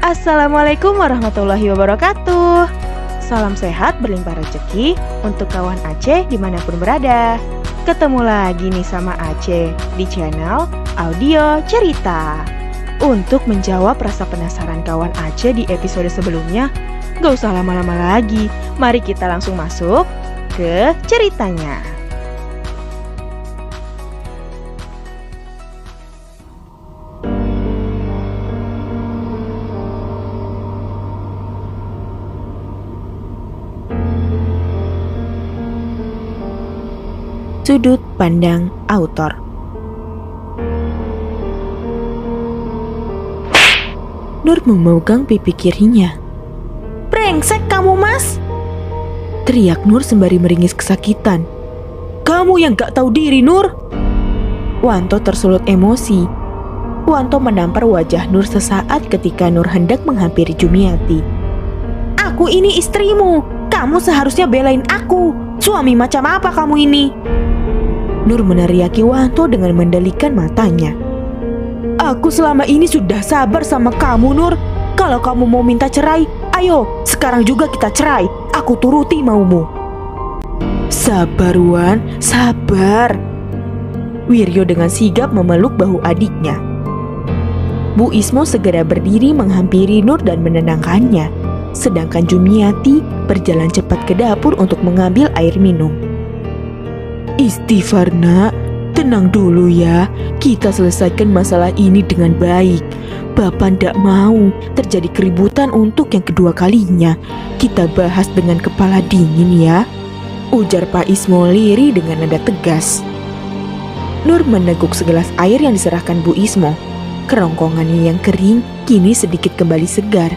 Assalamualaikum warahmatullahi wabarakatuh. Salam sehat berlimpah rezeki untuk kawan Aceh dimanapun berada. Ketemu lagi nih sama Aceh di channel Audio Cerita. Untuk menjawab rasa penasaran kawan Aceh di episode sebelumnya, gak usah lama-lama lagi. Mari kita langsung masuk ke ceritanya. Sudut pandang autor. Nur memegang pipi kirinya. "Brengsek kamu, Mas!" teriak Nur sembari meringis kesakitan. "Kamu yang gak tahu diri, Nur!" Wanto tersulut emosi. Wanto menampar wajah Nur sesaat ketika Nur hendak menghampiri Jumiati. "Aku ini istrimu. Kamu seharusnya belain aku. Suami macam apa kamu ini?" Nur meneriaki Wanto dengan mendelikan matanya. "Aku selama ini sudah sabar sama kamu, Nur. Kalau kamu mau minta cerai, ayo, sekarang juga kita cerai. Aku turuti maumu." "Sabar, Wan, sabar." Wiryo dengan sigap memeluk bahu adiknya. Bu Ismo segera berdiri menghampiri Nur dan menenangkannya. Sedangkan Jumiati berjalan cepat ke dapur untuk mengambil air minum. "Istighfar, nak. Tenang dulu ya. Kita selesaikan masalah ini dengan baik. Bapak ndak mau terjadi keributan untuk yang kedua kalinya. Kita bahas dengan kepala dingin ya," ujar Pak Ismo lirih dengan nada tegas. Nur meneguk segelas air yang diserahkan Bu Ismo. Kerongkongannya yang kering kini sedikit kembali segar.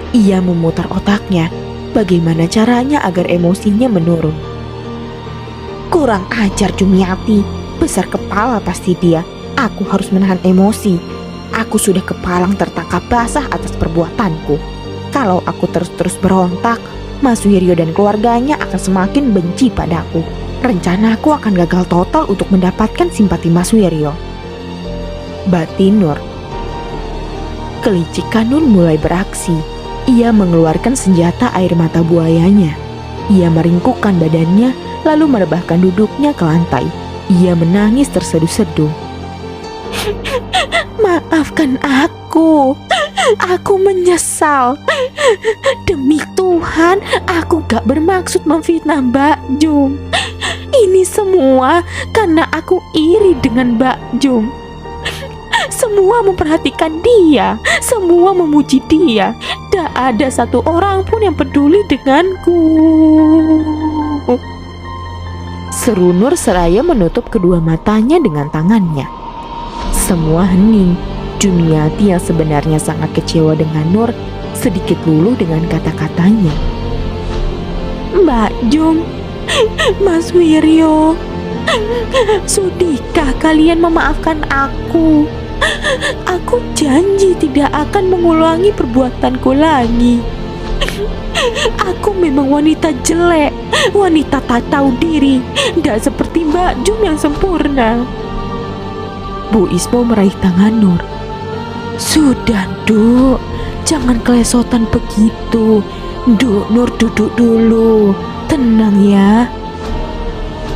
Ia memutar otaknya. Bagaimana caranya agar emosinya menurun? "Kurang ajar Jumiati, besar kepala pasti dia. Aku harus menahan emosi. Aku sudah kepalang tertangkap basah atas perbuatanku. Kalau aku terus-terus berontak, Mas Wiryo dan keluarganya akan semakin benci padaku. Rencanaku akan gagal total untuk mendapatkan simpati Mas Wiryo," batin Nur. Kelicikan Nur mulai beraksi. Ia mengeluarkan senjata air mata buayanya. Ia meringkukkan badannya lalu merebahkan duduknya ke lantai. Ia menangis terseduh-seduh. "Maafkan aku. Aku menyesal. Demi Tuhan, aku gak bermaksud memfitnah Mbak Jum. Ini semua karena aku iri dengan Mbak Jum. Semua memperhatikan dia, semua memuji dia. Tak ada satu orang pun yang peduli denganku," seru Nur seraya menutup kedua matanya dengan tangannya. Semua hening. Jumiati yang sebenarnya sangat kecewa dengan Nur sedikit luluh dengan kata-katanya. "Mbak Jum, Mas Wiryo, sudihkah kalian memaafkan aku? Aku janji tidak akan mengulangi perbuatanku lagi. Aku memang wanita jelek, wanita tak tahu diri, tidak seperti Mbak Jum yang sempurna." Bu Ismo meraih tangan Nur. "Sudah, Duk, jangan kelesotan begitu. Duk, Nur duduk dulu. Tenang ya."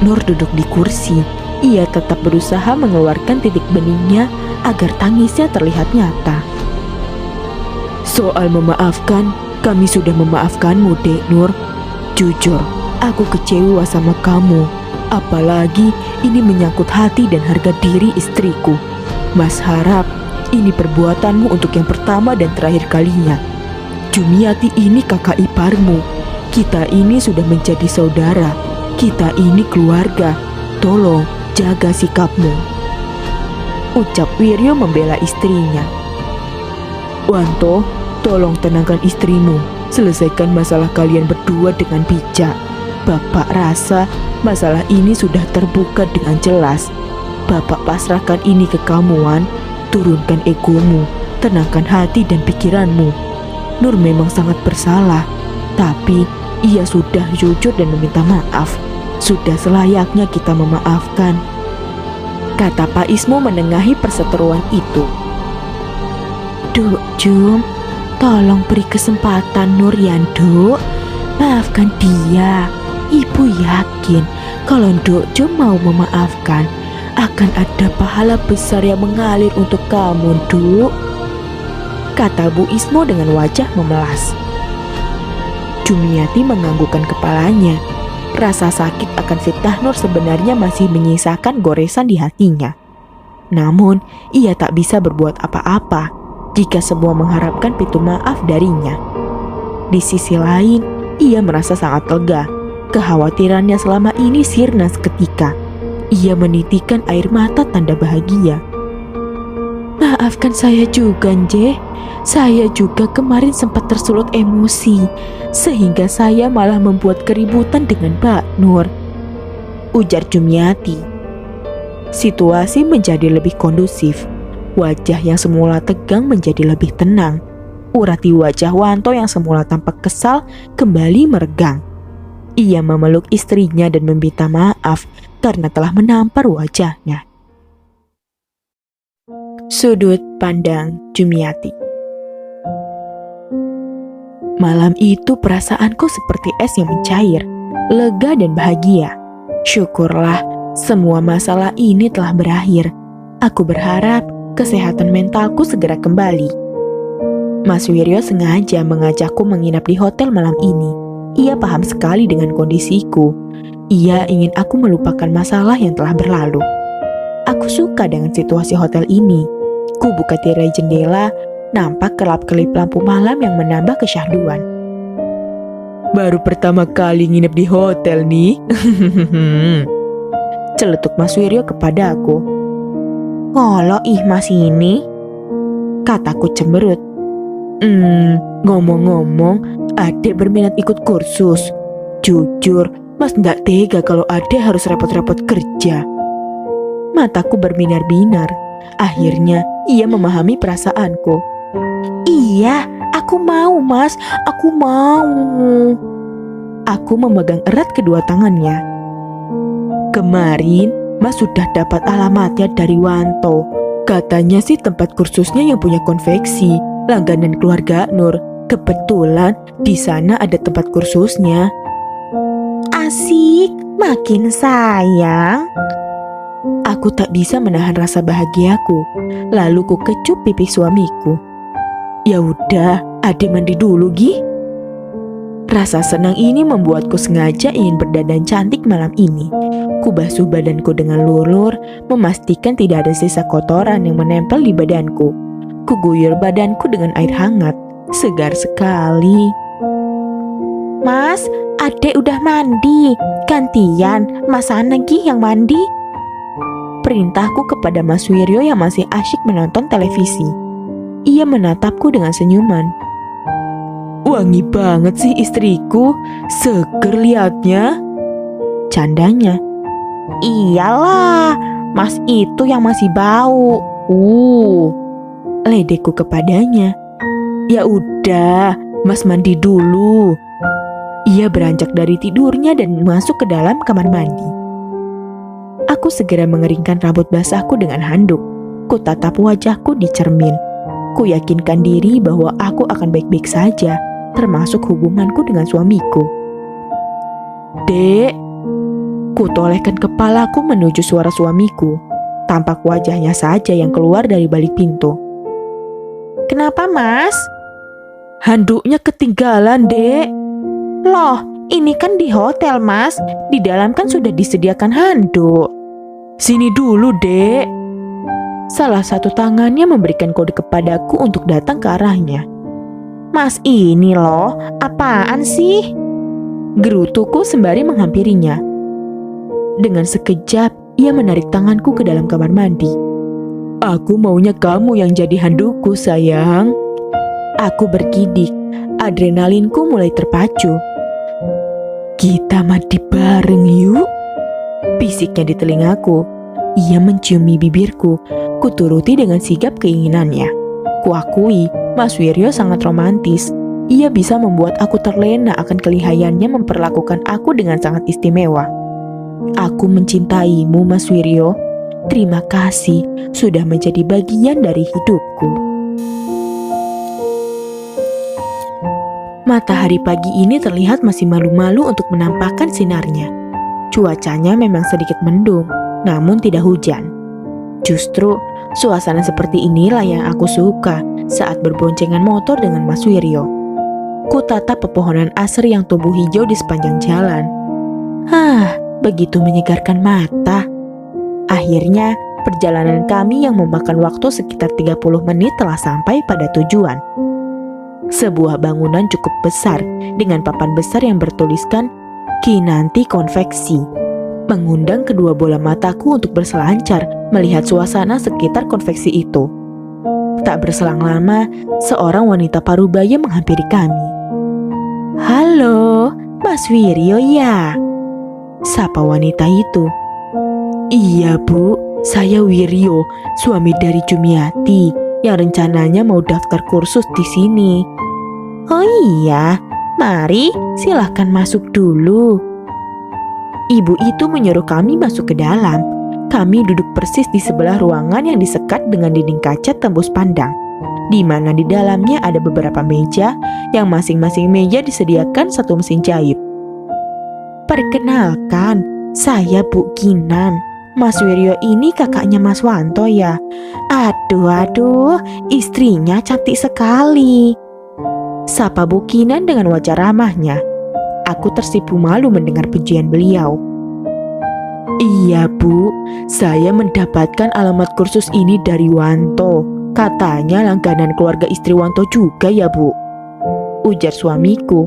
Nur duduk di kursi. Ia tetap berusaha mengeluarkan titik beningnya agar tangisnya terlihat nyata. "Soal memaafkan, kami sudah memaafkanmu, Dek Nur. Jujur, aku kecewa sama kamu. Apalagi ini menyangkut hati dan harga diri istriku. Mas harap ini perbuatanmu untuk yang pertama dan terakhir kalinya. Jumiati ini kakak iparmu. Kita ini sudah menjadi saudara. Kita ini keluarga. Tolong jaga sikapmu," ucap Wiryo membela istrinya. "Wanto, tolong tenangkan istrimu. Selesaikan masalah kalian berdua dengan bijak. Bapak rasa masalah ini sudah terbuka dengan jelas. Bapak pasrahkan ini ke kamu, Wan. Turunkan egomu, tenangkan hati dan pikiranmu. Nur memang sangat bersalah, tapi ia sudah jujur dan meminta maaf. Sudah selayaknya kita memaafkan," kata Pak Ismo menengahi perseteruan itu. "Duk Jum, Tolong beri kesempatan Nur ya, Nduk. Maafkan dia. Ibu yakin kalau Nduk Jo mau memaafkan, akan ada pahala besar yang mengalir untuk kamu, Nduk, kata Bu Ismo dengan wajah memelas. Jumiati menganggukkan kepalanya. Rasa sakit akan fitnah Nur sebenarnya masih menyisakan goresan di hatinya. Namun, ia tak bisa berbuat apa-apa jika semua mengharapkan pintu maaf darinya. Di sisi lain, ia merasa sangat lega. Kekhawatirannya selama ini sirna seketika. Ia menitikkan air mata tanda bahagia. Maafkan saya juga, Nje. Saya juga kemarin sempat tersulut emosi, sehingga saya malah membuat keributan dengan Mbak Nur, ujar Jumiati. Situasi menjadi lebih kondusif. Wajah yang semula tegang menjadi lebih tenang. Urat di wajah Wanto yang semula tampak kesal kembali meregang. Ia memeluk istrinya dan meminta maaf karena telah menampar wajahnya. Sudut pandang Jumiati. Malam itu perasaanku seperti es yang mencair, lega dan bahagia. Syukurlah semua masalah ini telah berakhir. Aku berharap kesehatan mentalku segera kembali. Mas Wiryo sengaja mengajakku menginap di hotel malam ini. Ia paham sekali dengan kondisiku. Ia ingin aku melupakan masalah yang telah berlalu. Aku suka dengan situasi hotel ini. Ku buka tirai jendela, nampak kelap-kelip lampu malam yang menambah kesyahduan. Baru pertama kali nginep di hotel nih. Celetuk Mas Wiryo kepada aku. Ngolo ih Mas ini, kataku cemberut. Ngomong-ngomong, adek berminat ikut kursus. Jujur, Mas nggak tega kalau adek harus repot-repot kerja. Mataku berbinar-binar. Akhirnya ia memahami perasaanku. Iya, aku mau Mas, aku mau. Aku memegang erat kedua tangannya. Kemarin Mas sudah dapat alamatnya dari Wanto. Katanya sih tempat kursusnya yang punya konveksi, langganan keluarga Nur. Kebetulan di sana ada tempat kursusnya. Asik, makin sayang. Aku tak bisa menahan rasa bahagiaku. Lalu ku kecup pipi suamiku. Ya udah, adek mandi dulu Gi. Rasa senang ini membuatku sengaja ingin berdandan cantik malam ini. Ku basuh badanku dengan lulur, memastikan tidak ada sisa kotoran yang menempel di badanku. Ku guyur badanku dengan air hangat, segar sekali. Mas, adek udah mandi. Gantian, Mas sana Gi yang mandi. Perintahku kepada Mas Wiryo yang masih asyik menonton televisi. Ia menatapku dengan senyuman. Wangi banget sih istriku, seger liatnya, candanya. Iyalah, Mas itu yang masih bau. Ledekku kepadanya. Ya udah, Mas mandi dulu. Ia beranjak dari tidurnya dan masuk ke dalam kamar mandi. Aku segera mengeringkan rambut basahku dengan handuk. Ku tatap wajahku di cermin. Ku yakinkan diri bahwa aku akan baik-baik saja, termasuk hubunganku dengan suamiku. Dek, ku tolehkan kepalaku menuju suara suamiku. Tampak wajahnya saja yang keluar dari balik pintu. Kenapa, Mas? Handuknya ketinggalan, Dek. Loh, ini kan di hotel, Mas. Di dalam kan sudah disediakan handuk. Sini dulu, Dek. Salah satu tangannya memberikan kode kepadaku untuk datang ke arahnya. Mas ini loh, apaan sih? Gerutuku sembari menghampirinya. Dengan sekejap, ia menarik tanganku ke dalam kamar mandi. Aku maunya kamu yang jadi handukku, sayang. Aku bergidik, adrenalinku mulai terpacu. Kita mandi bareng yuk, bisiknya di telingaku. Ia menciumi bibirku. Kuturuti dengan sigap keinginannya. Kuakui, Mas Wiryo sangat romantis. Ia bisa membuat aku terlena akan kelihayannya memperlakukan aku dengan sangat istimewa. Aku mencintaimu, Mas Wiryo. Terima kasih sudah menjadi bagian dari hidupku. Matahari pagi ini terlihat masih malu-malu untuk menampakkan sinarnya. Cuacanya memang sedikit mendung, namun tidak hujan. Justru, suasana seperti inilah yang aku suka saat berboncengan motor dengan Mas Wiryo. Ku tatap pepohonan asri yang tumbuh hijau di sepanjang jalan. Begitu menyegarkan mata. Akhirnya, perjalanan kami yang memakan waktu sekitar 30 menit telah sampai pada tujuan. Sebuah bangunan cukup besar dengan papan besar yang bertuliskan Kinanti Konveksi, mengundang kedua bola mataku untuk berselancar melihat suasana sekitar konveksi itu. Tak berselang lama, seorang wanita parubaya menghampiri kami. "Halo, Mas Wiryo ya?" sapa wanita itu. "Iya Bu, saya Wiryo, suami dari Jumiati yang rencananya mau daftar kursus di sini." "Oh iya, mari silahkan masuk dulu." Ibu itu menyuruh kami masuk ke dalam. Kami duduk persis di sebelah ruangan yang disekat dengan dinding kaca tembus pandang, di mana di dalamnya ada beberapa meja yang masing-masing meja disediakan satu mesin jahit. "Perkenalkan, saya Bu Kinan. Mas Wiryo ini kakaknya Mas Wanto ya. Aduh, istrinya cantik sekali," sapa Bu Kinan dengan wajah ramahnya. Aku tersipu malu mendengar pujian beliau. "Iya Bu, saya mendapatkan alamat kursus ini dari Wanto. Katanya langganan keluarga istri Wanto juga ya Bu," ujar suamiku.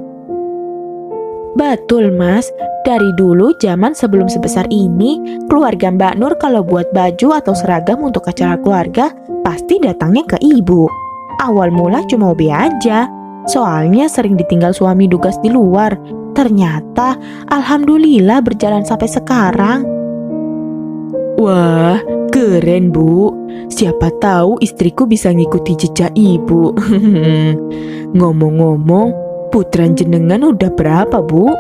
"Betul Mas, dari dulu zaman sebelum sebesar ini, keluarga Mbak Nur kalau buat baju atau seragam untuk acara keluarga pasti datangnya ke Ibu. Awal mula cuma hobi aja, soalnya sering ditinggal suami tugas di luar. Ternyata alhamdulillah berjalan sampai sekarang." "Wah, keren Bu. Siapa tahu istriku bisa ngikuti jejak Ibu." "Ngomong-ngomong, putran jenengan udah berapa Bu?"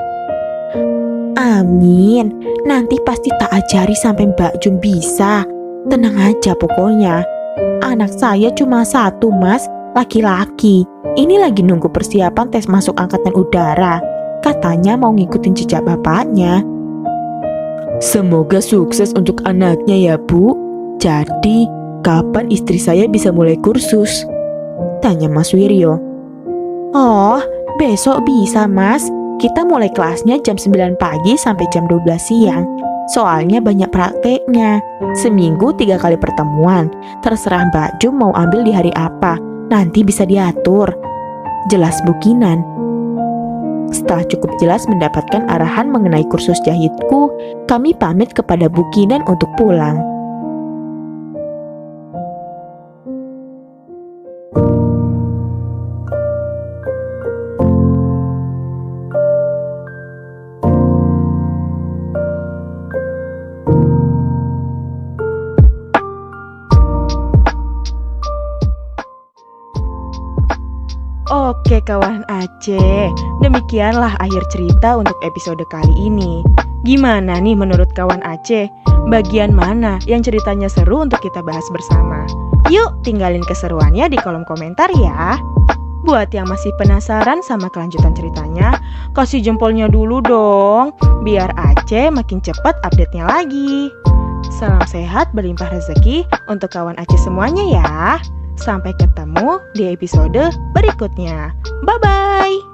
"Amin, nanti pasti tak ajari sampai Mbak Jum bisa. Tenang aja pokoknya. Anak saya cuma satu Mas, laki-laki. Ini lagi nunggu persiapan tes masuk angkatan udara. Katanya mau ngikutin jejak bapaknya." "Semoga sukses untuk anaknya ya Bu. Jadi, kapan istri saya bisa mulai kursus?" tanya Mas Wiryo. "Oh, besok bisa Mas. Kita mulai kelasnya jam 9 pagi sampai jam 12 siang. Soalnya banyak prakteknya. Seminggu 3 kali pertemuan. Terserah Mbak Jum mau ambil di hari apa. Nanti bisa diatur," jelas Bu Kinan. Setelah cukup jelas mendapatkan arahan mengenai kursus jahitku, kami pamit kepada Bu Kinan untuk pulang. Oke kawan Aceh, demikianlah akhir cerita untuk episode kali ini. Gimana nih menurut kawan Aceh? Bagian mana yang ceritanya seru untuk kita bahas bersama? Yuk tinggalin keseruannya di kolom komentar ya. Buat yang masih penasaran sama kelanjutan ceritanya, kasih jempolnya dulu dong, biar Aceh makin cepat update-nya lagi. Salam sehat berlimpah rezeki untuk kawan Aceh semuanya ya. Sampai ketemu di episode berikutnya. Bye-bye.